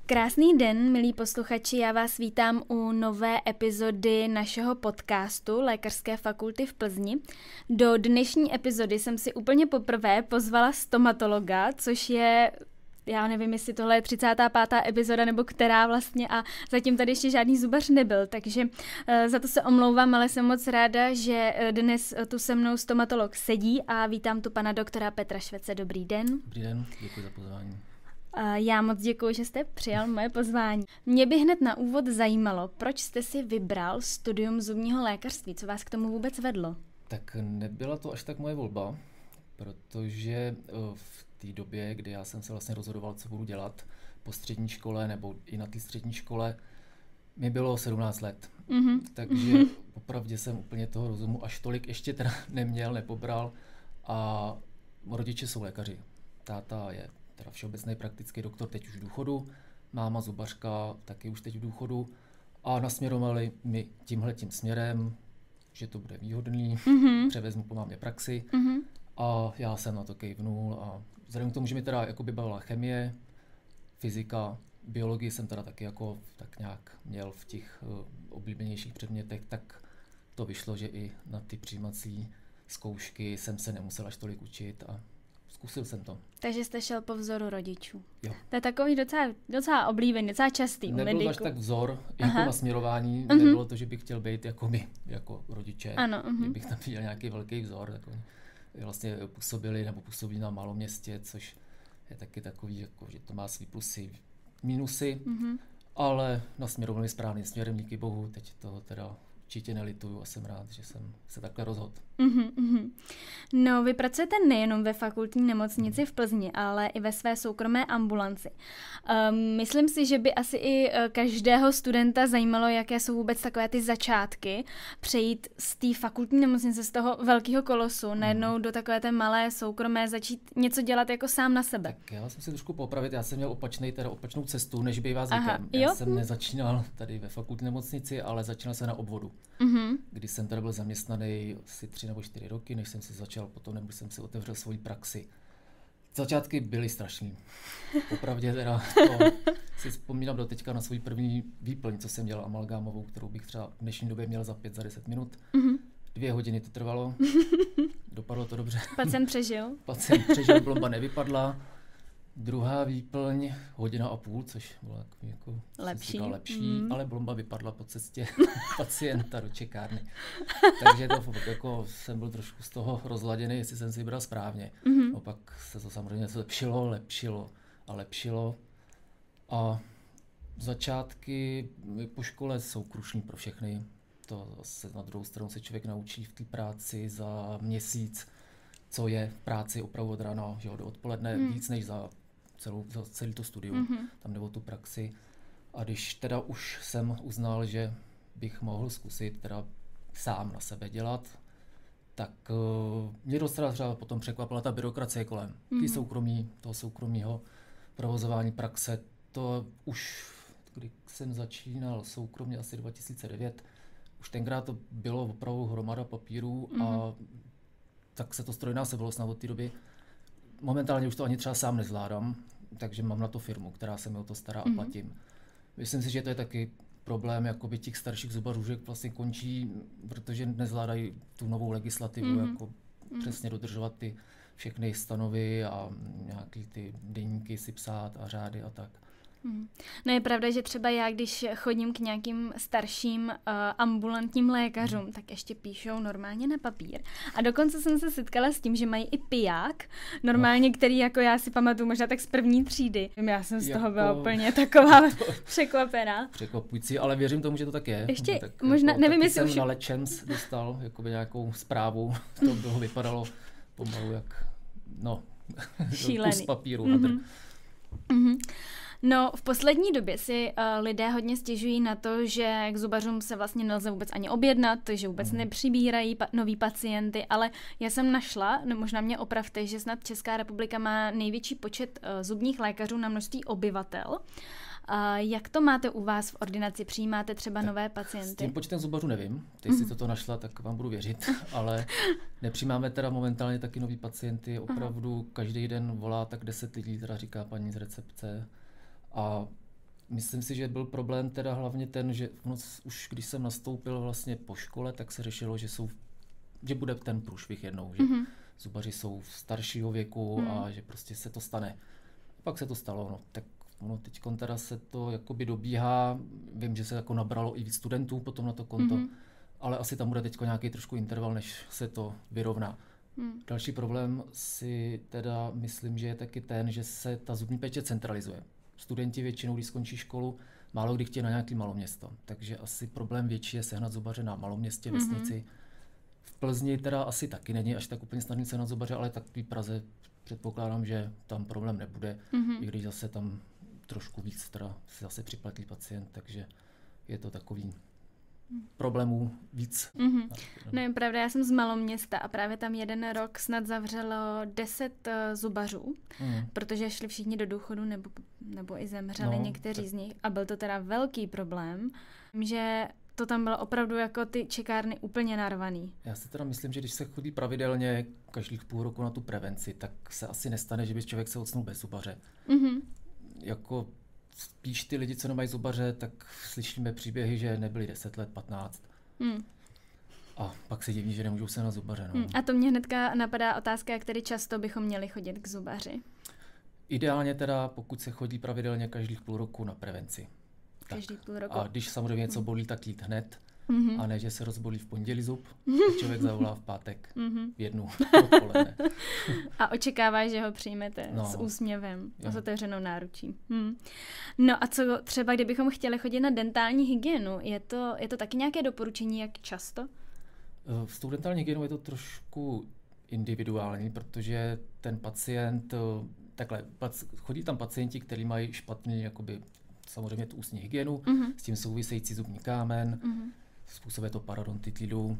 Krásný den, milí posluchači, já vás vítám u nové epizody našeho podcastu Lékařské fakulty v Plzni. Do dnešní epizody jsem si úplně poprvé pozvala stomatologa, což je, já nevím, jestli tohle je 35. epizoda nebo která vlastně, a zatím tady ještě žádný zubař nebyl, takže za to se omlouvám, ale jsem moc ráda, že dnes tu se mnou stomatolog sedí a vítám tu pana doktora Petra Švece. Dobrý den. Dobrý den, děkuji za pozvání. Já moc děkuji, že jste přijal moje pozvání. Mě by hned na úvod zajímalo, proč jste si vybral studium zubního lékařství, co vás k tomu vůbec vedlo? Tak nebyla to až tak moje volba, protože v té době, kdy já jsem se vlastně rozhodoval, co budu dělat po střední škole nebo i na té střední škole, mi bylo 17 let. Takže popravdě jsem úplně toho rozumu až tolik ještě teda neměl, nepobral a rodiče jsou lékaři. Táta je teda všeobecný praktický doktor, teď už v důchodu, máma zubařka, taky už teď v důchodu a nasměrovali mi tímhletím směrem, že to bude výhodný, převezmu po mámě praxi a já jsem na to kejvnul a vzhledem k tomu, že mi teda jakoby bavila chemie, fyzika, biologii jsem teda taky jako tak nějak měl v těch oblíbenějších předmětech, tak to vyšlo, že i na ty přijímací zkoušky jsem se nemusel až tolik učit a zkusil jsem to. Takže jste šel po vzoru rodičů. Jo. To je takový docela oblíbený, docela častý. Nebyl to až tak vzor, jako nasměrování, nebylo to, že bych chtěl být jako my, jako rodiče. Ano. Kdybych tam viděl nějaký velký vzor, tak oni vlastně působí na malom městě, což je taky takový, jako, že to má svý plusy, minusy, ale nasměrovali správným směrem, díky bohu, teď to teda určitě nelituju a jsem rád, že jsem se takhle rozhodl. No, vy pracujete nejenom ve fakultní nemocnici v Plzni, ale i ve své soukromé ambulanci. Myslím si, že by asi i každého studenta zajímalo, jaké jsou vůbec takové ty začátky, přejít z té fakultní nemocnice, z toho velkého kolosu, najednou do takové té malé soukromé, začít něco dělat jako sám na sebe. Tak já jsem si trošku popravit, já jsem měl opačnou cestu, než bývá zvykem. Já jsem nezačínal tady ve fakultní nemocnici, ale začínal jsem na obvodu. Kdy jsem tady byl zaměstnaný asi 3 nebo 4 roky, než jsem si začal potom, nebo jsem si otevřel svoji praxi. Začátky byly strašný. Popravdě teda to si vzpomínám do teďka na svůj první výplň, co jsem dělal amalgámovou, kterou bych třeba v dnešní době měl za 10 minut. 2 hodiny to trvalo, dopadlo to dobře. Pacient přežil, plomba nevypadla. Druhá výplň 1,5 hodiny, což bylo jako lepší, ale plomba vypadla po cestě pacienta do čekárny. Takže to jako jsem byl trošku z toho rozladěný, jestli jsem si vybral správně. Opak se to samozřejmě lepšilo. A začátky po škole jsou krušný pro všechny. To se na druhou stranu se člověk naučí v té práci za měsíc, co je v práci opravdu od rána, že do odpoledne, víc než za celý to studium, tam nebo tu praxi. A když teda už jsem uznal, že bych mohl zkusit teda sám na sebe dělat, tak mě docela třeba potom překvapila ta byrokracie kolem toho soukromého provozování praxe. To už, když jsem začínal soukromně asi 2009, už tenkrát to bylo opravdu hromada papírů a tak se to strojnásobilo snad od té doby. Momentálně už to ani třeba sám nezvládám, takže mám na to firmu, která se mi o to stará a platím. Myslím si, že to je taky problém jakoby těch starších zubařů, že vlastně končí, protože nezvládají tu novou legislativu, jako přesně dodržovat ty všechny stanovy a nějaký ty deníky si psát a řády a tak. No je pravda, že třeba já, když chodím k nějakým starším ambulantním lékařům, tak ještě píšou normálně na papír. A dokonce jsem se setkala s tím, že mají i piják, normálně, který jako já si pamatuju možná tak z první třídy. Já jsem z toho byla úplně taková překvapená. Překvapující, ale věřím tomu, že to tak je. Ještě tak možná, jako, nevím, jestli jsem už na Lecens dostal jakoby nějakou zprávu, to vypadalo pomalu jak kus papíru. No, v poslední době si lidé hodně stěžují na to, že k zubařům se vlastně nelze vůbec ani objednat, že vůbec nepřibírají noví pacienty, ale já jsem našla, možná mě opravte, že snad Česká republika má největší počet zubních lékařů na množství obyvatel. Jak to máte u vás v ordinaci? Přijímáte třeba nové pacienty? S tím počtem zubařů nevím. Ty jsi toto našla, tak vám budu věřit. Ale nepřijímáme teda momentálně taky nový pacienty. Opravdu každý den volá tak 10 lidí, teda říká paní z recepce. A myslím si, že byl problém teda hlavně ten, že už když jsem nastoupil vlastně po škole, tak se řešilo, že bude ten průšvih jednou, že zubaři jsou staršího věku a že prostě se to stane. Pak se to stalo, no. Tak teď teda se to jakoby dobíhá, vím, že se jako nabralo i víc studentů potom na to konto, ale asi tam bude teď nějaký trošku interval, než se to vyrovná. Další problém si teda myslím, že je taky ten, že se ta zubní péče centralizuje. Studenti většinou, když skončí školu, málo kdy chtějí na nějaké maloměsto, takže asi problém větší je sehnat zubaře na maloměstě, vesnici. V Plzni teda asi taky není až tak úplně snadný sehnat zubaře, ale tak v Praze předpokládám, že tam problém nebude, i když zase tam trošku víc teda si zase připlatí pacient, takže je to takový problémů víc. No je pravda, já jsem z maloměsta a právě tam jeden rok snad zavřelo 10 zubařů, protože šli všichni do důchodu nebo i zemřeli někteří z nich a byl to teda velký problém, že to tam bylo opravdu jako ty čekárny úplně narvaný. Já si teda myslím, že když se chodí pravidelně každých půl roku na tu prevenci, tak se asi nestane, že by člověk se ocnul bez zubaře. Jako spíš ty lidi, co nemají zubaře, tak slyšíme příběhy, že nebyli 10 let, 15. A pak se diví, že nemůžou se na zubaře. No. A to mě hnedka napadá otázka, jak tedy často bychom měli chodit k zubaři. Ideálně teda, pokud se chodí pravidelně každých půl roku na prevenci. Každý půl roku. A když samozřejmě něco bolí, tak jít hned. A ne, že se rozbolí v pondělí zub a člověk zavolá v pátek v 1 odpoledne. A očekává, že ho přijmete s úsměvem a s otevřenou náručí. No a co třeba, kdybychom chtěli chodit na dentální hygienu? Je to taky nějaké doporučení, jak často? S tou dentální hygienou je to trošku individuální, protože ten pacient, chodí tam pacienti, kteří mají špatný, jakoby, samozřejmě tu ústní hygienu, s tím související zubní kámen, způsobuje to parodontitidu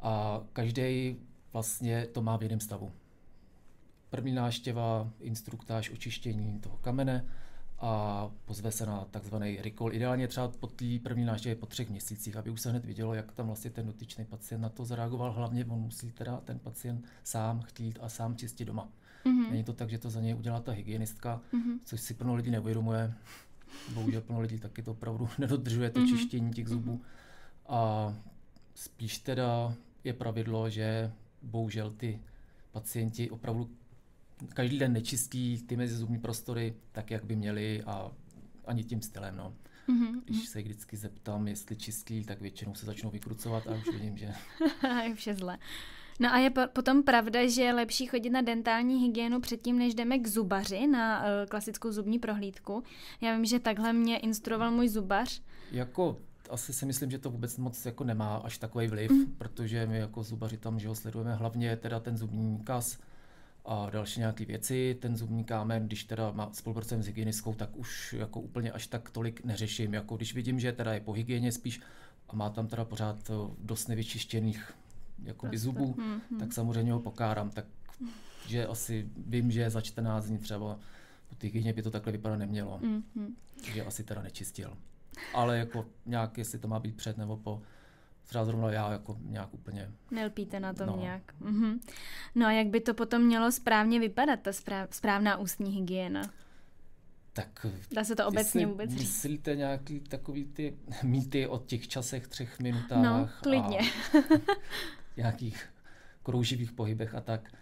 a každý vlastně to má v jiném stavu. První návštěva, instruktáž, očištění toho kamene a pozve se na takzvaný recall. Ideálně třeba po té první návštěvě po 3 měsících, aby už se hned vidělo, jak tam vlastně ten dotyčný pacient na to zareagoval. Hlavně on musí teda ten pacient sám chtít a sám čistit doma. Není to tak, že to za něj udělá ta hygienistka, což si plno lidí neuvědomuje. Bohužel plno lidí taky to opravdu nedodržuje, to čištění těch zubů. A spíš teda je pravidlo, že bohužel ty pacienti opravdu každý den nečistí ty mezizubní prostory tak, jak by měli a ani tím stylem. No. Když se vždycky zeptám, jestli čistí, tak většinou se začnou vykrucovat a už vidím, že... je vše zle. No a je potom pravda, že je lepší chodit na dentální hygienu předtím, než jdeme k zubaři na klasickou zubní prohlídku. Já vím, že takhle mě instruoval můj zubař. Asi si myslím, že to vůbec moc jako nemá až takový vliv, protože my jako zubaři tam, že ho sledujeme hlavně teda ten zubní kas a další nějaké věci. Ten zubní kámen, když teda spolupracujeme s hygienistkou, tak už jako úplně až tak tolik neřeším. Jako když vidím, že teda je po hygieně spíš a má tam teda pořád dost nevyčištěných jakoby zubů, tak samozřejmě ho pokárám. Takže asi vím, že za 14 dní třeba po té hygieně by to takhle vypadat nemělo. Že asi teda nečistil. Ale jako nějak, jestli to má být před nebo po, třeba zrovna já jako nějak úplně... Nelpíte na tom nějak. No a jak by to potom mělo správně vypadat, ta správná ústní hygiena? Tak dá se to obecně vůbec říct? Myslíte nějaký takový ty mýty o těch časech 3 minutách? No, klidně. Nějakých krouživých pohybech a tak.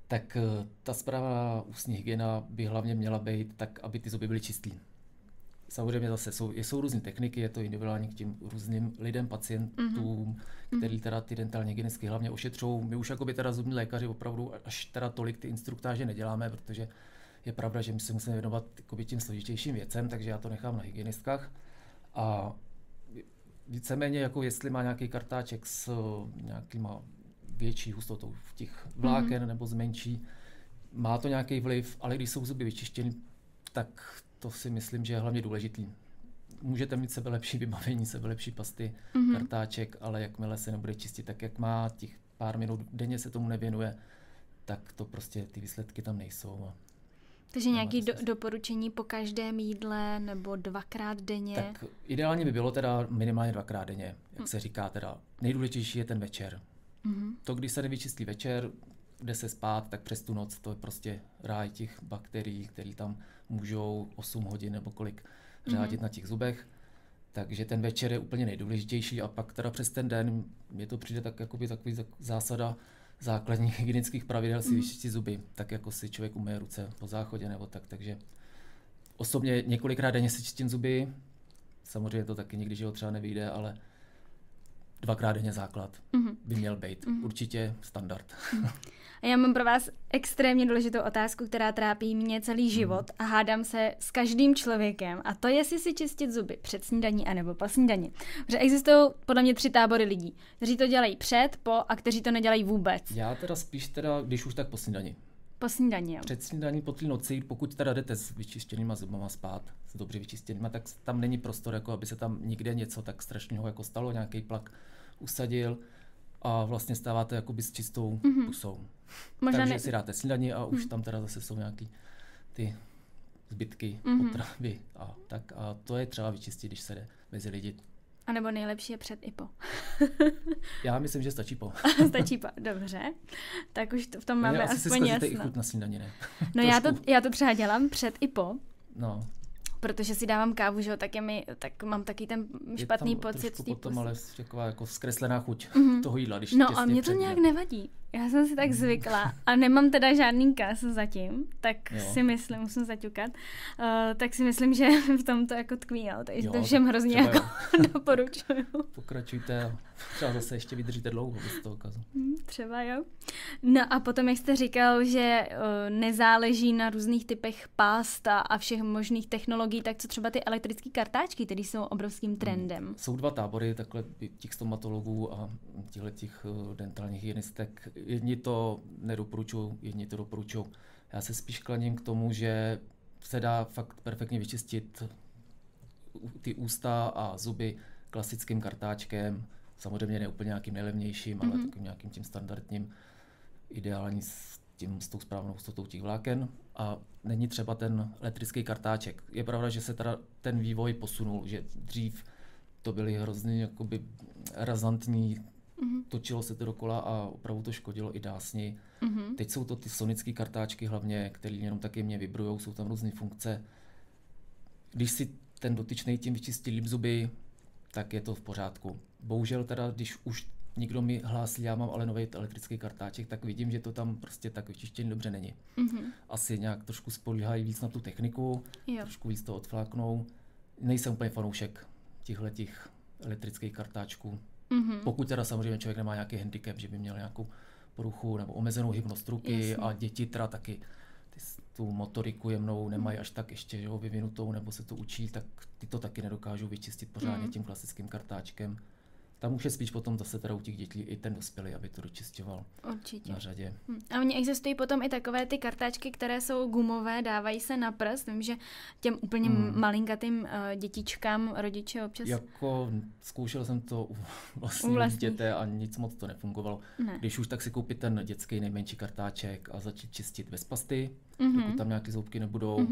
Tak ta správná ústní hygiena by hlavně měla být tak, aby ty zuby byly čistý. Samozřejmě zase jsou různé techniky, je to individuální k těm různým lidem, pacientům, který teda ty dentální hygienistky hlavně ošetřují. My už jakoby teda zubní lékaři opravdu až teda tolik ty instruktáže neděláme, protože je pravda, že my se musíme věnovat tím složitějším věcem, takže já to nechám na hygienistkách. A víceméně, jako jestli má nějaký kartáček s nějakýma větší hustotou v těch vláken nebo zmenší, má to nějaký vliv, ale když jsou zuby vyčištěny, tak to si myslím, že je hlavně důležitý. Můžete mít sebelepší vybavení, sebelepší pasty, kartáček, ale jakmile se nebude čistit tak, jak má, těch pár minut denně se tomu nevěnuje, tak to prostě ty výsledky tam nejsou. Takže nějaké doporučení po každém jídle nebo 2krát denně? Tak ideálně by bylo teda minimálně 2krát denně, jak se říká teda. Nejdůležitější je ten večer. To, když se nevyčistí večer, jde se spát, tak přes tu noc to je prostě ráj těch bakterií, které tam můžou 8 hodin nebo kolik řádit na těch zubech. Takže ten večer je úplně nejdůležitější a pak teda přes ten den mně to přijde tak jakoby takový zásada základních hygienických pravidel si vyčistit zuby, tak jako si člověk umyje ruce po záchodě nebo tak. Takže osobně několikrát denně si čistím zuby, samozřejmě to taky nikdy, že ho třeba nevyjde, ale 2krát denně základ by měl být. Určitě standard. A já mám pro vás extrémně důležitou otázku, která trápí mě celý život a hádám se s každým člověkem. A to je, jestli si čistit zuby před snídaní anebo po snídani. Protože existují podle mě 3 tábory lidí, kteří to dělají před, po a kteří to nedělají vůbec. Já teda spíš, když už tak po snídani. Po snídani, jo. Před snídaní po té noci, pokud teda jdete s vyčištěnýma zubama spát, s dobře vyčištěnýma, tak tam není prostor, jako aby se tam nikde něco tak strašného jako stalo, nějaký plak usadil a vlastně stáváte jakoby s čistou pusou. Takže si dáte snídani a už tam teda zase jsou nějaký ty zbytky potravy a tak. A to je třeba vyčistit, když se jde mezi lidi. A nebo nejlepší je před i po. Já myslím, že stačí po. Stačí po, dobře. Tak už v tom máme asi aspoň jasno. i chuť na snídani, ne? No já to třeba dělám před i po. No. Protože si dávám kávu, že jo, tak mám taky ten špatný pocit z té potom ale taková jako zkreslená chuť toho jídla, když no a mě to nějak nevadí. Já jsem si tak zvykla a nemám teda žádný kas zatím, tak si myslím, musím zaťukat, tak si myslím, že v tom to jako tkví, takže to všem hrozně jako doporučuju. Pokračujte a třeba zase ještě vydržíte dlouho bez toho kazu. Třeba jo. No a potom, jak jste říkal, že nezáleží na různých typech past a všech možných technologií, tak co třeba ty elektrické kartáčky, které jsou obrovským trendem? Jsou 2 tábory takhle těch stomatologů a těch dentálních hygienistek. Jedni to nedoporučují, jedni to doporučují. Já se spíš klaním k tomu, že se dá fakt perfektně vyčistit ty ústa a zuby klasickým kartáčkem, samozřejmě ne úplně nějakým nejlevnějším, ale takovým nějakým tím standardním, ideální s tou správnou hustotou těch vláken. A není třeba ten elektrický kartáček. Je pravda, že se teda ten vývoj posunul, že dřív to byly hrozně jakoby razantní, točilo se to dokola a opravdu to škodilo i dásni. Teď jsou to ty sonické kartáčky hlavně, které jenom taky mě vibrujou, jsou tam různé funkce. Když si ten dotyčný tím vyčistí líp zuby, tak je to v pořádku. Bohužel teda, když už někdo mi hlásí, já mám ale nový elektrický kartáček, tak vidím, že to tam prostě tak vyčištěný dobře není. Asi nějak trošku spolíhají víc na tu techniku, trošku víc to odfláknou. Nejsem úplně fanoušek těch elektrických kartáčků. Pokud teda samozřejmě člověk nemá nějaký handicap, že by měl nějakou poruchu nebo omezenou hybnost ruky a děti teda taky tu motoriku jemnou nemají až tak ještě vyvinutou nebo se to učí, tak ty to taky nedokážou vyčistit pořádně tím klasickým kartáčkem. Tam už je spíš potom zase teda u těch dětí i ten dospělý, aby to dočišťoval na řadě. A oni existují potom i takové ty kartáčky, které jsou gumové, dávají se na prst. Vím, že těm úplně malinkatým dětičkám rodiče občas... Jako zkoušel jsem to u vlastního dítěte a nic moc to nefungovalo. Ne. Když už, tak si koupit ten dětský nejmenší kartáček a začít čistit bez pasty, dokud tam nějaké zoubky nebudou.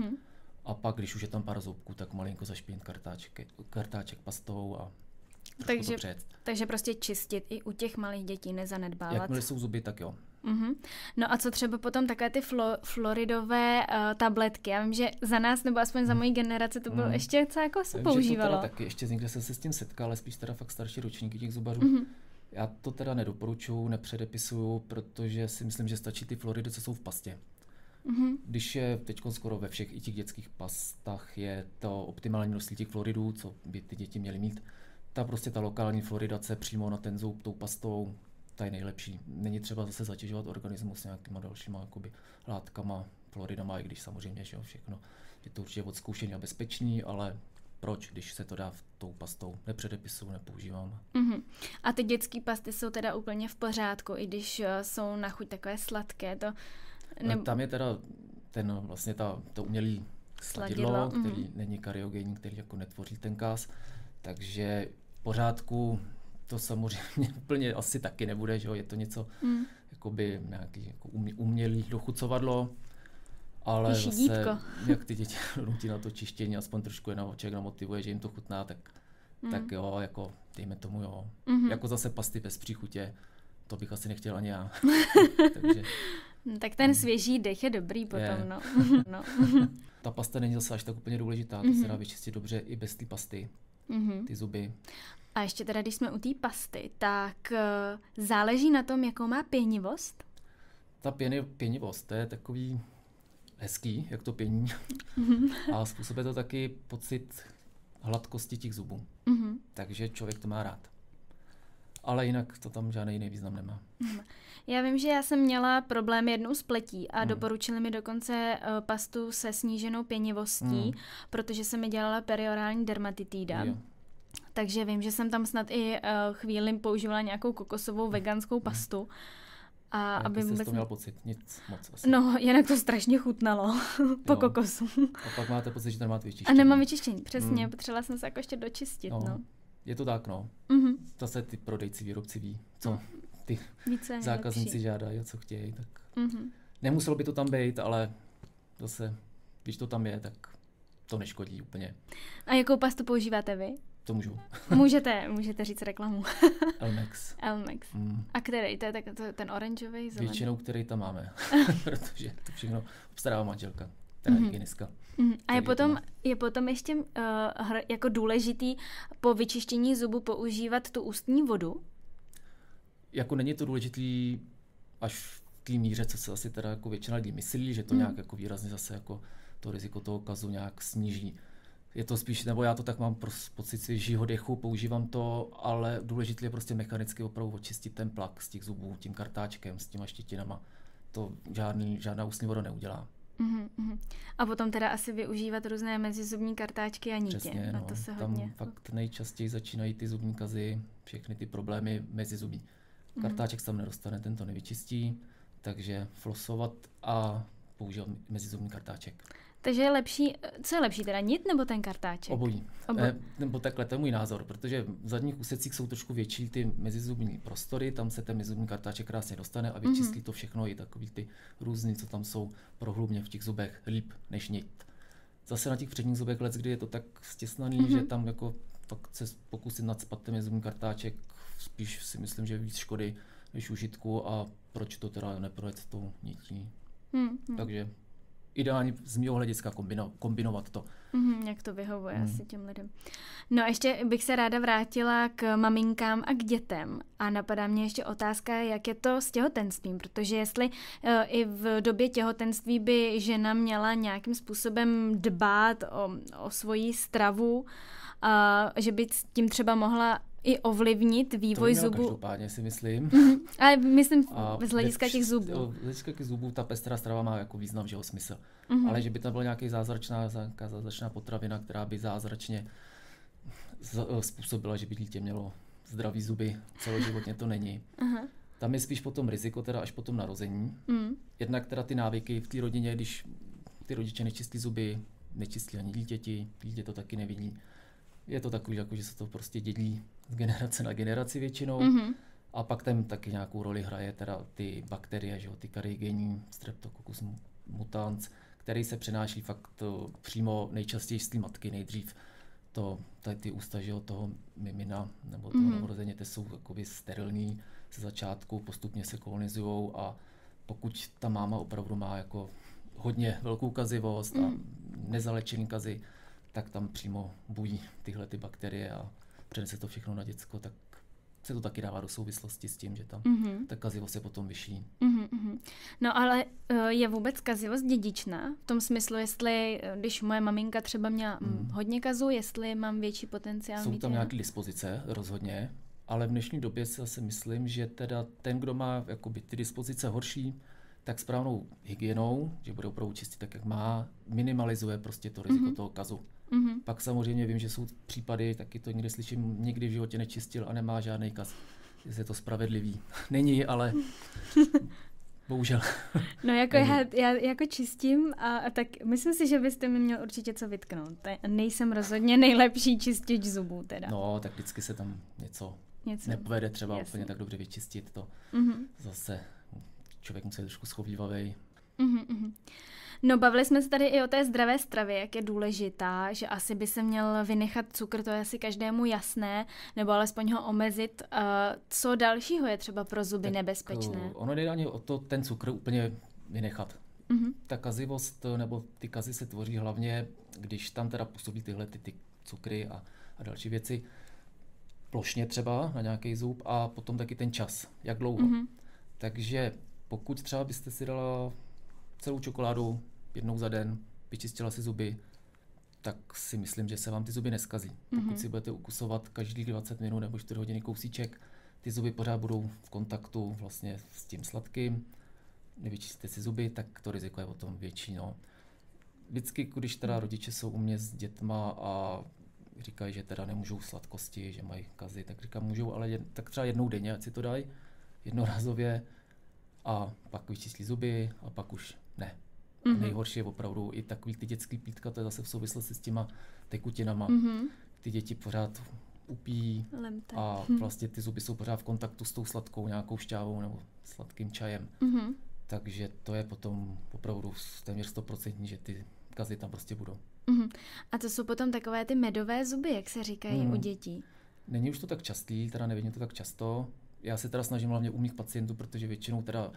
A pak, když už je tam pár zoubků, tak malinko zašpinit kartáček pastou a takže prostě čistit i u těch malých dětí, nezanedbávat. Jakmile jsou zuby, tak jo. No a co třeba potom takové ty floridové tabletky? Já vím, že za nás, nebo aspoň za mojí generaci, to bylo ještě co jako se používalo. To taky ještě někde se s tím setkal, ale spíš teda fakt starší ročníky těch zubařů. Já to teda nedoporučuju, nepředepisuju, protože si myslím, že stačí ty floridy, co jsou v pastě. Když je teď skoro ve všech i těch dětských pastách je to optimální množství těch floridů, co by ty děti měly mít, prostě ta lokální floridace přímo na ten zub tou pastou, ta je nejlepší. Není třeba zase zatěžovat organismus nějakýma dalšíma jakoby látkama, floridama, i když samozřejmě že všechno je to určitě odzkoušený a bezpečný, ale proč, když se to dá tou pastou? Nepředepisuju, nepoužívám. A ty dětské pasty jsou teda úplně v pořádku, i když jsou na chuť takové sladké? Tam je teda vlastně to umělý sladidlo, který není kariogenní, který jako netvoří ten kas, takže v pořádku to samozřejmě úplně asi taky nebude, že jo? Je to něco jakoby nějaký jako umělý dochucovadlo, ale zase jak ty děti nutí na to čištění, aspoň trošku je člověk namotivuje, že jim to chutná, tak jo, jako dejme tomu jo. Jako zase pasty bez příchutě, to bych asi nechtěl ani já. Takže Tak ten svěží dech je dobrý potom, no. No. Ta pasta není zase až tak úplně důležitá, to se dá vyčistit dobře i bez té pasty, ty zuby. A ještě teda, když jsme u té pasty, tak záleží na tom, jakou má pěnivost? Ta pěnivost, to je takový hezký, jak to pění. A způsobuje to taky pocit hladkosti těch zubů. Takže člověk to má rád. Ale jinak to tam žádný jiný význam nemá. Já vím, že já jsem měla problém jednou s pletí a doporučili mi dokonce pastu se sníženou pěnivostí, protože se mi dělala periorální dermatitída. Jo. Takže vím, že jsem tam snad i chvíli používala nějakou kokosovou veganskou pastu. A aby vůbec... to měl pocit? Nic moc asi. No, jinak to strašně chutnalo po kokosu. A pak máte pocit, že nemáte vyčištění. A nemám vyčištění, přesně. Potřebovala jsem se jako ještě dočistit, no. Je to tak, no. Zase ty prodejci, výrobci ví, co ty zákazníci žádají a co chtějí. Tak nemuselo by to tam být, ale zase, když to tam je, tak to neškodí úplně. A jakou pastu používáte vy? To můžu. Můžete říct reklamu. Elmex. A který? To je ten oranžový, zelený? Většinou, který tam máme, protože to všechno obstarává manželka, teda hygienistka. A je potom ještě jako důležitý po vyčištění zubu používat tu ústní vodu? Jako není to důležitý až v té míře, co se asi teda jako většina lidí myslí, že to nějak jako výrazně zase jako to riziko toho kazu nějak sníží. Je to spíš, nebo já to tak mám pocit svěžího dechu, používám to, ale důležité je prostě mechanicky opravdu očistit ten plak z těch zubů tím kartáčkem, s těma štětinama. To žádná ústní voda neudělá. A potom teda asi využívat různé mezizubní kartáčky a nitě. Přesně, na to se tam hodně... fakt nejčastěji začínají ty zubní kazy, všechny ty problémy mezizubí. Kartáček se tam nedostane, ten to nevyčistí, takže flosovat a používat mezizubní kartáček. Takže je lepší, co je lepší, teda nit nebo ten kartáček? Obojí. Nebo takhle, to je můj názor, protože v zadních úsecích jsou trošku větší ty mezizubní prostory, tam se ten mezizubní kartáček krásně dostane a vyčistí to všechno, i takový ty různý, co tam jsou prohlubně v těch zubech, líp než nit. Zase na těch předních zubech kdy je to tak stěsnaný, že tam jako fakt se pokusit nacpat ten mezizubní kartáček, spíš si myslím, že víc škody než užitku a proč to teda neprojet s tou nití. Takže ideální z mého hlediska kombinovat to. Jak to vyhovuje asi těm lidem. No a ještě bych se ráda vrátila k maminkám a k dětem. A napadá mě ještě otázka, jak je to s těhotenstvím, protože jestli i v době těhotenství by žena měla nějakým způsobem dbát o svoji stravu, že by tím třeba mohla i ovlivnit vývoj zubů. Každopádně si myslím. Ale myslím z hlediska těch zubů. Z hlediska těch zubů ta pestrá strava má jako význam, že jo, smysl. Ale že by tam byla nějaká zázračná potravina, která by zázračně způsobila, že by dítě mělo zdravý zuby, celoživotně to není. Tam je spíš potom riziko, teda až po tom narození. Jednak teda ty návyky v té rodině, když ty rodiče nečistí zuby, nečistí ani dítě to taky nevidí. Je to takový, jako, že se to prostě dělí z generace na generaci většinou. A pak tam taky nějakou roli hraje teda ty bakterie, že jo, ty karigenní Streptococcus mutans, který se přenáší fakt přímo nejčastěji z té matky nejdřív. Ty ústa, že jo, toho mimina nebo toho novorozeně, ty jsou jakoby sterilní ze začátku, postupně se kolonizujou a pokud ta máma opravdu má jako hodně velkou kazivost a nezalečený kazy, tak tam přímo bují tyhle ty bakterie a přenese to všechno na děcko, tak se to taky dává do souvislosti s tím, že tam ta kazivost je potom vyšší. No ale je vůbec kazivost dědičná? V tom smyslu, jestli, když moje maminka třeba měla hodně kazu, jestli mám větší potenciál jsou mít tam nějaké dispozice, rozhodně, ale v dnešní době si asi myslím, že teda ten, kdo má jakoby ty dispozice horší, tak správnou hygienou, že bude opravdu čistit tak, jak má, minimalizuje prostě to riziko toho kazu. Pak samozřejmě vím, že jsou případy, taky to někdy slyším, nikdy v životě nečistil a nemá žádný kaz. Je to spravedlivý. Není, ale bohužel. No jako já jako čistím a tak myslím si, že byste mi měl určitě co vytknout. Nejsem rozhodně nejlepší čistič zubů teda. No, tak vždycky se tam něco nepovede třeba úplně tak dobře vyčistit. To zase člověk musí trošku schovívavej. No, bavili jsme se tady i o té zdravé stravě, jak je důležitá, že asi by se měl vynechat cukr, to je asi každému jasné, nebo alespoň ho omezit. Co dalšího je třeba pro zuby nebezpečné? Ono jde ani o to ten cukr úplně vynechat. Ta kazivost nebo ty kazy se tvoří hlavně, když tam teda působí tyhle ty cukry a další věci, plošně třeba na nějaký zub a potom taky ten čas, jak dlouho. Takže pokud třeba byste si dala celou čokoládu jednou za den, vyčistila si zuby, tak si myslím, že se vám ty zuby neskazí. Pokud si budete ukusovat každých 20 minut nebo 4 hodiny kousíček, ty zuby pořád budou v kontaktu vlastně s tím sladkým. Nevyčistíte si zuby, tak to riziko je o tom větší. No. Vždycky, když teda rodiče jsou u mě s dětma a říkají, že teda nemůžou sladkosti, že mají kazy, tak říkám, můžou, ale tak třeba jednou denně, ať si to dají, jednorázově a pak vyčistí zuby a pak už ne. Nejhorší je opravdu i takový ty dětský plítka, to je zase v souvislosti s těma tekutinama. Ty děti pořád upíjí a vlastně ty zuby jsou pořád v kontaktu s tou sladkou nějakou šťávou nebo sladkým čajem. Takže to je potom opravdu téměř 100%, že ty kazy tam prostě budou. A to jsou potom takové ty medové zuby, jak se říkají u dětí? Není už to tak častý, teda nevidím to tak často. Já se teda snažím hlavně u mých pacientů, protože většinou teda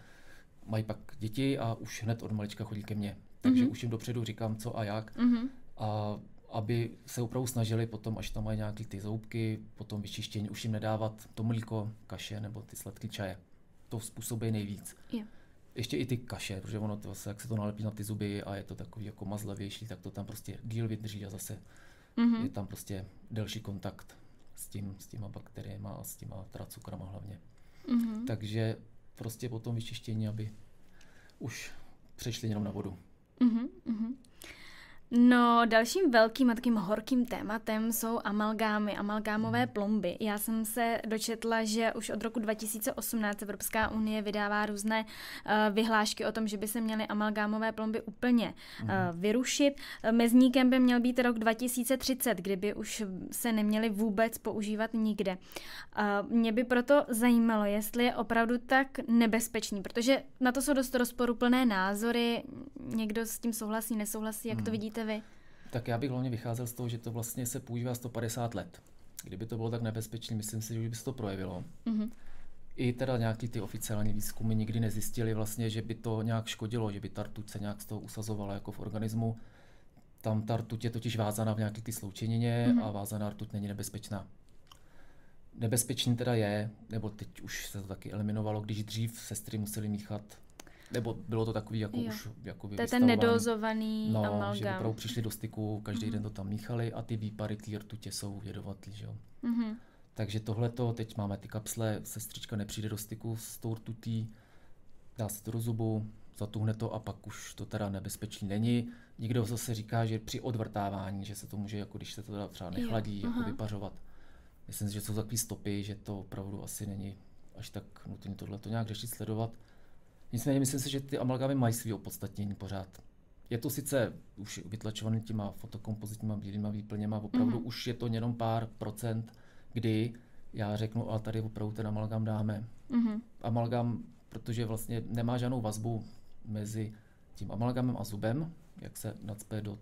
mají pak děti a už hned od malička chodí ke mně. Takže už jim dopředu říkám, co a jak. A aby se opravdu snažili potom, až tam mají nějaké ty zoubky, potom vyčištění, už jim nedávat to mlíko, kaše nebo ty sladké čaje. To způsobí nejvíc. Jo. Ještě i ty kaše, protože ono to zase, jak se to nalepí na ty zuby a je to takový jako mazlavější, tak to tam prostě díl vydrží a zase je tam prostě delší kontakt s těma bakteriemi a s těma teda cukrama hlavně. Takže prostě po tom vyčištění, aby už přešli jenom na vodu. No, dalším velkým a takým horkým tématem jsou amalgámy, amalgámové plomby. Já jsem se dočetla, že už od roku 2018 Evropská unie vydává různé vyhlášky o tom, že by se měly amalgámové plomby úplně vyrušit. Mezníkem by měl být rok 2030, kdyby už se neměly vůbec používat nikde. Mě by proto zajímalo, jestli je opravdu tak nebezpečný, protože na to jsou dost rozporuplné názory, někdo s tím souhlasí, nesouhlasí, jak to vidíte vy? Tak já bych hlavně vycházel z toho, že to vlastně se používá 150 let. Kdyby to bylo tak nebezpečné, myslím si, že by se to projevilo. I teda nějaký ty oficiální výzkumy nikdy nezjistili vlastně, že by to nějak škodilo, že by ta rtuť se nějak z toho usazovala jako v organismu. Tam ta rtuť je totiž vázaná v nějaké ty sloučenině a vázaná rtuť není nebezpečná. Nebezpečný teda je, nebo teď už se to taky eliminovalo, když dřív sestry museli míchat, nebo bylo to takový jako už jako to je ten nedózovaný amalgám. Že opravdu přišli do styku, každý den to tam míchali a ty výpary té rtutě jsou jedovatý, že jo. Takže tohleto, teď máme ty kapsle, sestřička nepřijde do styku s tou rtutí, dá se to do zubu, zatuhne to a pak už to teda nebezpečný není. Někdo zase říká, že při odvrtávání, že se to může, jako když se to třeba nechladí, jako vypařovat. Myslím si, že jsou takový stopy, že to opravdu asi není až tak nutné tohleto nějak řešit, sledovat. Nicméně myslím si, že ty amalgámy mají svý opodstatnění pořád. Je to sice už vytlačovaný těma fotokompozitníma bílýma výplněma, opravdu už je to jenom pár procent, kdy já řeknu, ale tady opravdu ten amalgám dáme. Amalgám, protože vlastně nemá žádnou vazbu mezi tím amalgámem a zubem, jak se nacpe do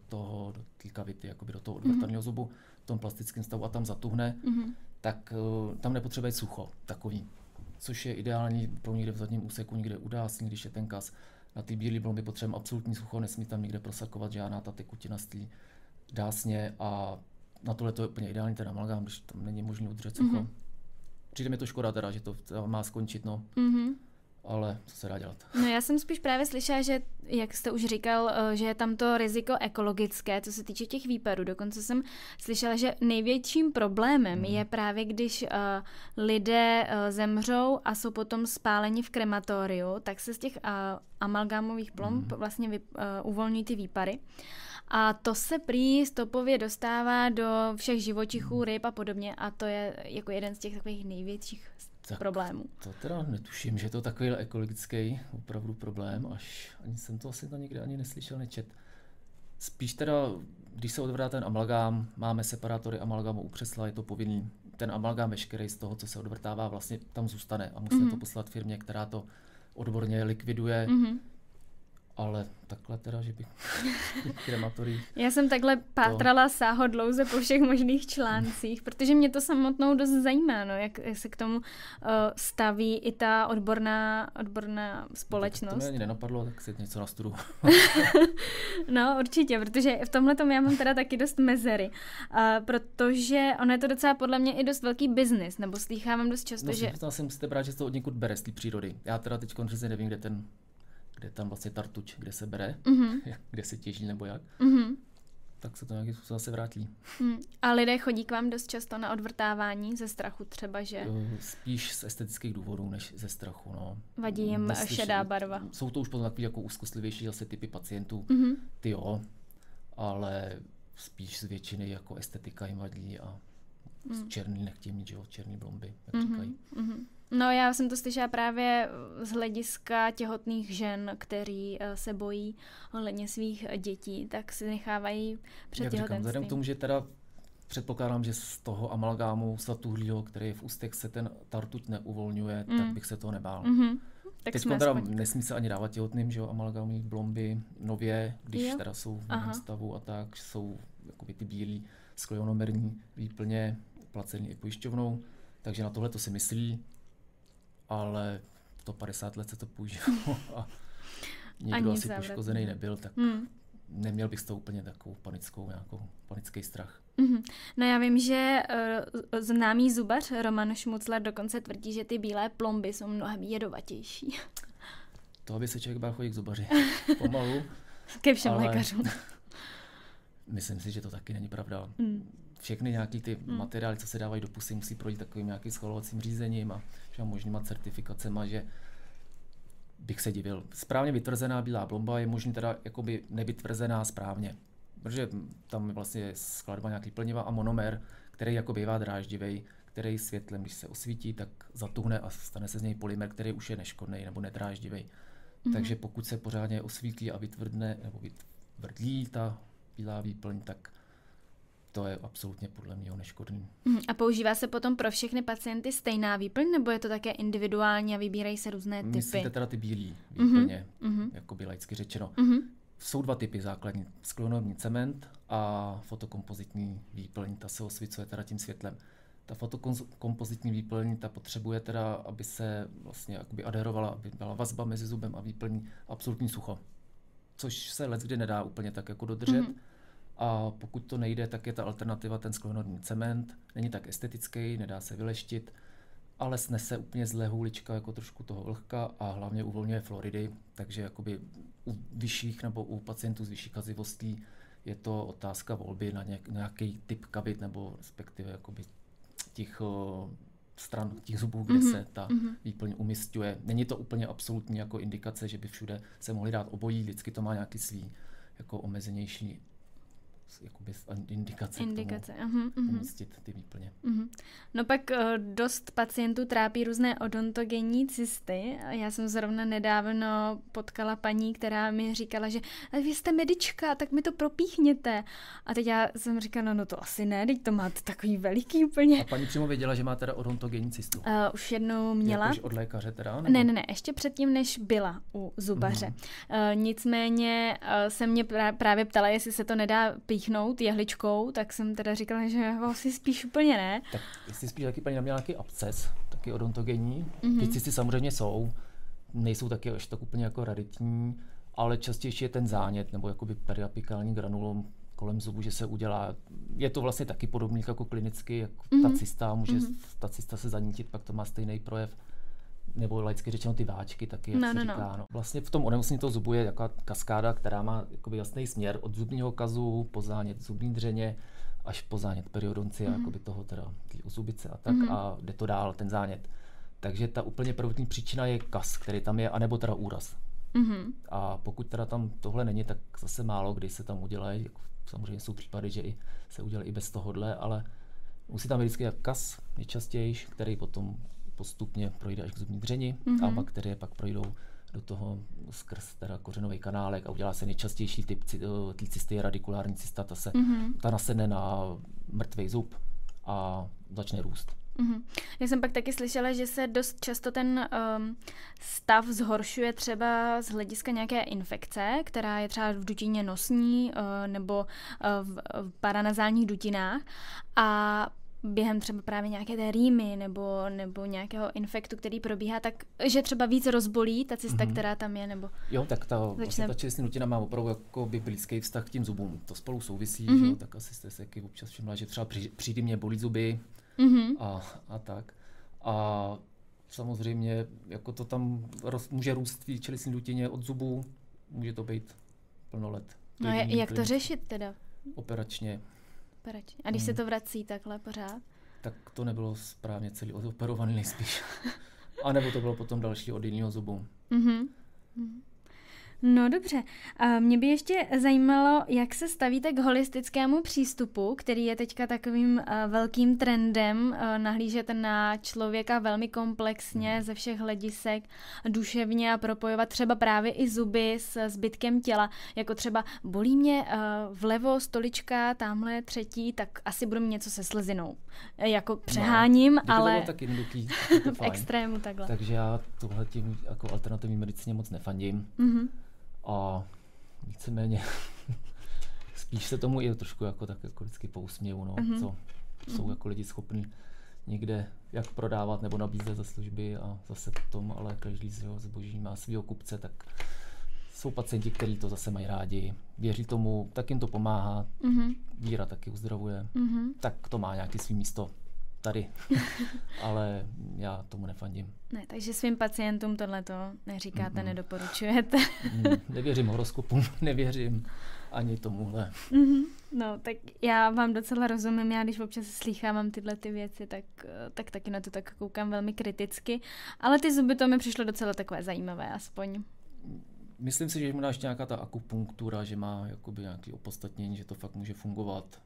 té kavity, jakoby do toho odvrtaného zubu, v tom plastickém stavu a tam zatuhne, tak tam nepotřebuje sucho takový. Což je ideální pro někde v zadním úseku, někde udásní, když je ten kas. Na ty bílé plomby potřebujeme absolutní sucho, nesmí tam nikde prosakovat žádná ta tekutina z té dásně a na tohle to je úplně ideální ten amalgám, když tam není možné udržet sucho. Přijde mi to škoda teda, že to má skončit, no. Ale co se dá dělat? No já jsem spíš právě slyšela, že, jak jste už říkal, že je tam to riziko ekologické, co se týče těch výparů. Dokonce jsem slyšela, že největším problémem je právě, když lidé zemřou a jsou potom spáleni v krematoriu, tak se z těch amalgámových plomb vlastně uvolňují ty výpary. A to se prý stopově dostává do všech živočichů, ryb a podobně a to je jako jeden z těch takových největších problémů. To teda netuším, že je to takový ekologický opravdu problém, až ani jsem to asi nikdy ani neslyšel, nečet. Spíš teda, když se odvrtá ten amalgám, máme separátory amalgámu u křesla, je to povinný. Ten amalgám veškerý z toho, co se odvrtává, vlastně tam zůstane a musíme to poslat firmě, která to odborně likviduje. Ale takhle teda, že bych krematorií... Já jsem takhle pátrala sáhodlouze po všech možných článcích, protože mě to samotnou dost zajímá, no, jak se k tomu staví i ta odborná společnost. To mě ani nenapadlo, tak si něco nastuduju. No určitě, protože v tomhletom já mám teda taky dost mezery, protože ono je to docela podle mě i dost velký biznis, nebo slýchávám dost často, že... No si musíte brát, že to od někud bere z té přírody. Já teda teď konečně nevím, kde je tam vlastně tartuč, kde se bere, kde se těží nebo jak, tak se to nějakým způsobem zase vrátí. A lidé chodí k vám dost často na odvrtávání ze strachu třeba, že? Spíš z estetických důvodů, než ze strachu, no. Vadí jim šedá barva. Jsou to už potom takový jako úzkostlivější zase typy pacientů, ty jo, ale spíš z většiny jako estetika jim vadí a černý nechtějí mít, že jo, černý blomby, jak říkají. No já jsem to slyšela právě z hlediska těhotných žen, který se bojí ohledně svých dětí, tak si nechávají před těhotenstvím. Vzhledem k tomu, že teda předpokládám, že z toho amalgámu slatůhlího, který je v ústech, se ten tartuť neuvolňuje, tak bych se toho nebál. Teď teda nesmí se ani dávat těhotným, že jo, amalgámní blomby nově, když teda jsou v novém stavu a tak, jsou jakoby ty bílý skleromerní výplně placený i pojišťovnou, takže na tohle to si myslí, ale to 50 let se to používalo a někdo asi poškozený nebyl, tak neměl bych z toho úplně takovou panický strach. No já vím, že známý zubař Roman Šmucler dokonce tvrdí, že ty bílé plomby jsou mnohem jedovatější. To by se člověk bál chodit k zubaři pomalu. Ke všem lékařům. Myslím si, že to taky není pravda. Všechny nějaký ty materiály, co se dávají do pusy, musí projít takovým nějakým schvalovacím řízením a možnýma certifikacema, že bych se divil. Správně vytvrzená bílá blomba je možný teda jakoby nevytvrzená správně, protože tam je vlastně skladba nějaký plniva a monomer, který jako bývá dráždivý, který světlem, když se osvítí, tak zatuhne a stane se z něj polymer, který už je neškodný nebo nedráždivý. Takže pokud se pořádně osvítlí a vytvrdne nebo vytvrdlí ta bílá výplň, tak to je absolutně podle mě neškodný. A používá se potom pro všechny pacienty stejná výplň, nebo je to také individuální a vybírají se různé typy? Myslíte teda ty bílý výplně, jako by laicky řečeno. Jsou dva typy základní. Skleronormní cement a fotokompozitní výplň, ta se osvícuje teda tím světlem. Ta fotokompozitní výplň, ta potřebuje teda, aby se vlastně jakoby adherovala, aby byla vazba mezi zubem a výplní, absolutní sucho. Což se leckdy nedá úplně tak jako dodržet. A pokud to nejde, tak je ta alternativa ten skleronormní cement. Není tak estetický, nedá se vyleštit, ale snese úplně z lehoulička jako trošku toho vlhka a hlavně uvolňuje fluoridy, takže jakoby u vyšších nebo u pacientů s vyšší kazivostí je to otázka volby na nějaký typ kavit nebo respektive jakoby těch stran těch zubů, kde se ta výplň umisťuje. Není to úplně absolutní jako indikace, že by všude se mohli dát obojí, vždycky to má nějaký svý jako omezenější jakoby indikace umístit ty výplně. No pak dost pacientů trápí různé odontogenní cysty. Já jsem zrovna nedávno potkala paní, která mi říkala, že vy jste medička, tak mi to propíchněte. A teď já jsem říkala, no to asi ne, teď to máte takový veliký úplně. A paní přímo věděla, že má teda odontogenní cystu? Už jednou měla. Jakož od lékaře teda? Nebo? Ne, ještě předtím, než byla u zubaře. Nicméně se mě právě ptala, jestli se to nedá píchnout jehličkou, tak jsem teda říkala, že asi spíš úplně ne. Tak jestli spíš taky paní měla nějaký absces, taky odontogenní. Ty cysty samozřejmě jsou, nejsou taky až tak úplně jako raditní, ale častější je ten zánět nebo jakoby periapikální granulom kolem zubu, že se udělá. Je to vlastně taky podobný jako klinicky, jako ta cysta, může ta cysta se zanítit, pak to má stejný projev. Nebo laicky řečeno ty váčky taky, jak se říká. No. Vlastně v tom onemocnění toho zubu je jaká kaskáda, která má jakoby jasný směr od zubního kazu po zánět zubní dřeně až po zánět periodontia, jakoby toho teda zubice a tak a jde to dál, ten zánět. Takže ta úplně prvotní příčina je kas, který tam je, anebo teda úraz. A pokud teda tam tohle není, tak zase málo kdy se tam udělají. Samozřejmě jsou případy, že se udělají i bez tohohle, ale musí tam být vždycky jak kas nejčastěji, který potom postupně projde až k zubní dřeni a bakterie pak projdou do toho skrz teda kořenový kanálek a udělá se nejčastější typ cysty, je radikulární cysta, ta nasedne na mrtvý zub a začne růst. Já jsem pak taky slyšela, že se dost často ten stav zhoršuje třeba z hlediska nějaké infekce, která je třeba v dutině nosní nebo v paranazálních dutinách a během třeba právě nějaké té rýmy nebo nějakého infektu, který probíhá, tak že třeba víc rozbolí ta cysta, která tam je, nebo... Jo, tak ta čelistní dutina má opravdu jako blízký vztah k tím zubům. To spolu souvisí, že jo, tak asi jste se taky občas všimla, že třeba při rýmě bolí zuby a tak. A samozřejmě jako to tam může růst v čelistní dutině od zubů, může to být plno let. No jak to řešit teda? Operačně. A když se to vrací takhle pořád? Tak to nebylo správně celý odoperovaný nejspíš. A nebo to bylo potom další od jiného zubu. No dobře. A mě by ještě zajímalo, jak se stavíte k holistickému přístupu, který je teďka takovým velkým trendem, nahlížet na člověka velmi komplexně ze všech hledisek, duševně a propojovat třeba právě i zuby s zbytkem těla. Jako třeba bolí mě vlevo stolička, tamhle třetí, tak asi budu mít něco se slezinou. Jako přeháním, ale... To bylo tak jednoduchý. v extrému takhle. Takže já tohle tím jako alternativní medicíně moc nefandím. A víceméně spíš se tomu i trošku jako tak jako vždycky pousměvu, no, co jsou jako lidi schopní někde jak prodávat nebo nabízet za služby a zase potom, ale každý zboží má svýho kupce, tak jsou pacienti, kteří to zase mají rádi, věří tomu, tak jim to pomáhá, víra taky uzdravuje, tak to má nějaké svý místo tady, ale já tomu nefandím. Ne, takže svým pacientům tohleto neříkáte, nedoporučujete. Nevěřím horoskopům, nevěřím ani tomuhle. No, tak já vám docela rozumím, já když občas slýchávám tyhle ty věci, tak taky na to tak koukám velmi kriticky, ale ty zuby to mi přišlo docela takové zajímavé aspoň. Myslím si, že možná ještě nějaká ta akupunktura, že má jakoby nějaké opodstatnění, že to fakt může fungovat,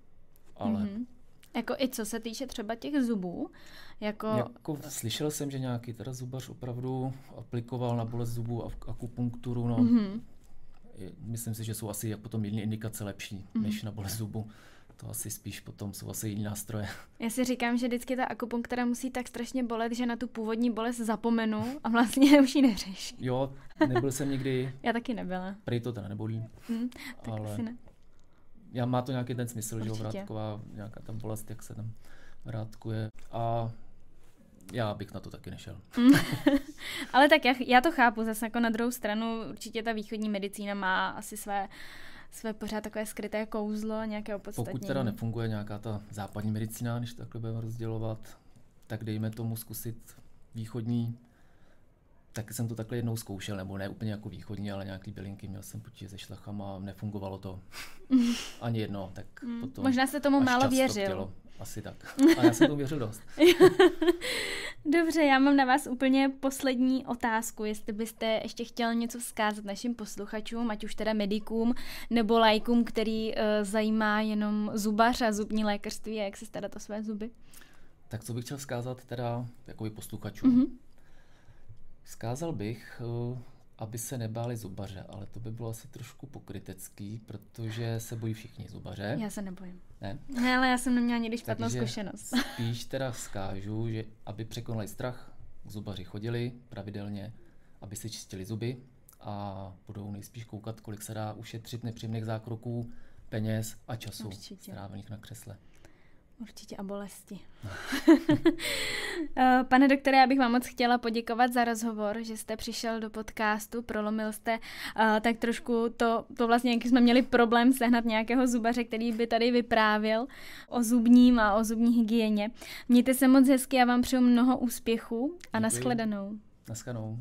ale... Jako i co se týče třeba těch zubů? Jako slyšel jsem, že nějaký teda zubař opravdu aplikoval na bolest zubů akupunkturu, no. Myslím si, že jsou asi potom jiné indikace lepší, než na bolest zubu. To asi spíš potom jsou asi jiné nástroje. Já si říkám, že vždycky ta akupunktura musí tak strašně bolet, že na tu původní bolest zapomenu a vlastně už ji neřeším. Jo, nebyl jsem nikdy. Já taky nebyla. Prej to teda nebolí. Tak ale... asi ne. Má to nějaký ten smysl, že vrátková, nějaká tam bolest, jak se tam vrátkuje. A já bych na to taky nešel. Ale tak já to chápu, zase jako na druhou stranu určitě ta východní medicína má asi své pořád takové skryté kouzlo, nějaké opodstatnění. Pokud teda nefunguje nějaká ta západní medicína, když takhle budeme rozdělovat, tak dejme tomu zkusit východní. Tak jsem to takhle jednou zkoušel, nebo ne úplně jako východní, ale nějaký bylinky, měl jsem potíže se šlachama a nefungovalo to ani jedno, tak potom... Možná jste tomu málo věřil. Asi tak. A já jsem tomu věřil dost. Dobře, já mám na vás úplně poslední otázku, jestli byste ještě chtěl něco vzkázat našim posluchačům, ať už teda medikům nebo laikům, který zajímá jenom zubař a zubní lékařství a jak se starat o své zuby. Tak co bych chtěl vzkázat teda jakoby posluchačům? Vzkázal bych, aby se nebáli zubaře, ale to by bylo asi trošku pokrytecký, protože se bojí všichni zubaře. Já se nebojím. Ne, ale já jsem neměla nikdy špatnou zkušenost. Spíš teda vzkážu, že aby překonali strach, k zubaři chodili pravidelně, aby si čistili zuby a budou nejspíš koukat, kolik se dá ušetřit nepříjemných zákroků, peněz a času strávených na křesle. Určitě a bolesti. Pane doktore, já bych vám moc chtěla poděkovat za rozhovor, že jste přišel do podcastu, prolomil jste tak trošku to vlastně, jak jsme měli problém sehnat nějakého zubaře, který by tady vyprávěl o zubním a o zubní hygieně. Mějte se moc hezky, já vám přeju mnoho úspěchů a nashledanou. Naschledanou.